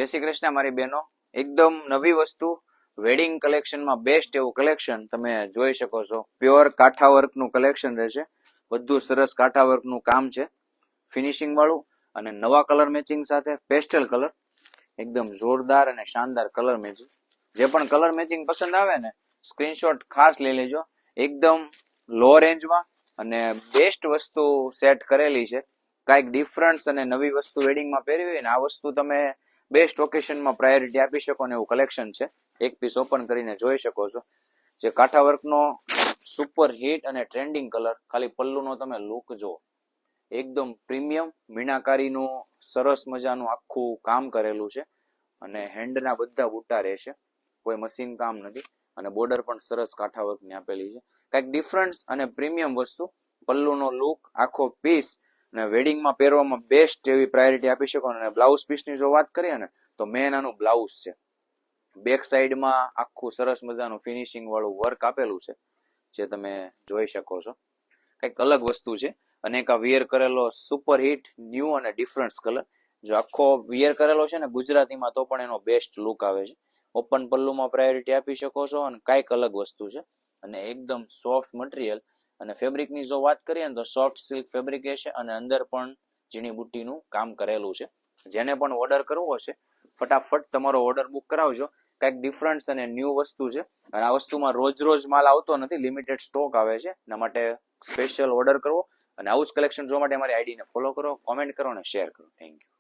જય શ્રી કૃષ્ણ મારી બહેનો. એકદમ નવી વસ્તુ, વેડિંગ કલેક્શનમાં બેસ્ટ એવું કલેક્શન તમે જોઈ શકો છો. પ્યોર કાંઠા વર્કનું કલેક્શન રહેશે. બધું સરસ કાંઠા વર્કનું કામ છે, ફિનિશિંગ વાળું, અને નવા કલર મેચિંગ સાથે પેસ્ટલ કલર, એકદમ જોરદાર અને શાનદાર કલર મેચિંગ. જે પણ કલર મેચિંગ પસંદ આવે ને, સ્ક્રીનશોટ ખાસ લઈ લેજો. એકદમ લો રેન્જમાં અને બેસ્ટ વસ્તુ સેટ કરેલી છે. કાંઈક ડિફરન્સ અને નવી વસ્તુ વેડિંગમાં પહેરવી હોય ને, આ વસ્તુ તમે બેસ્ટ ઓકેશનમાં પ્રાયોરિટી આપી શકો ને એવું કલેક્શન છે. એક પીસ ઓપન કરીને જોઈ શકો છો. જે કાંઠા વર્કનો સુપર હિટ અને ટ્રેન્ડિંગ કલર, ખાલી પલ્લુનો તમે લુક જો, એકદમ પ્રીમિયમ મીનાકારીનું સરસ મજાનું આખું કામ કરેલું છે. અને હેન્ડના બધા બુટ્ટા રહેશે, કોઈ મશીન કામ નથી. અને બોર્ડર પણ સરસ કાંઠા વર્કની આપેલી છે. કંઈક ડિફરન્સ અને પ્રીમિયમ વસ્તુ, પલ્લુનો લુક, આખો પીસ અને વેડિંગમાં પહેરવામાં બેસ્ટ એવી પ્રાયોરિટી આપી શકો. અને બ્લાઉઝ પીસની જો વાત કરીએ ને, તો મેન આનું બ્લાઉઝ છે. બેક સાઈડમાં આખું સરસ મજાનું ફિનિશિંગ વાળું વર્ક આપેલું છે, જે તમે જોઈ શકો છો. કંઈક અલગ વસ્તુ છે. અને એક આ વિયર કરેલો સુપર હિટ ન્યૂ અને ડિફરન્સ કલર, જો આખો વિયર કરેલો છે ને ગુજરાતીમાં, તો પણ એનો બેસ્ટ લુક આવે છે. ઓપન પલ્લુમાં પ્રાયોરિટી આપી શકો છો. અને કાંઈક અલગ વસ્તુ છે. અને એકદમ સોફ્ટ મટીરિયલ. અને ફેબ્રિકની જો વાત કરીએ ને, તો સોફ્ટ સિલ્ક ફેબ્રિક છે. અને અંદર પણ ઝીણી બુટ્ટીનું કામ કરેલું છે. જેને પણ ઓર્ડર કરવો હશે, ફટાફટ તમારો ઓર્ડર બુક કરાવજો. કંઈક ડિફરન્સ અને ન્યૂ વસ્તુ છે. અને આ વસ્તુમાં રોજ માલ આવતો નથી, લિમિટેડ સ્ટોક આવે છે. એના માટે સ્પેશિયલ ઓર્ડર કરવો. અને આવું જ કલેક્શન જોવા માટે અમારી આઈડીને ફોલો કરો, કોમેન્ટ કરો અને શેર કરો. Thank you.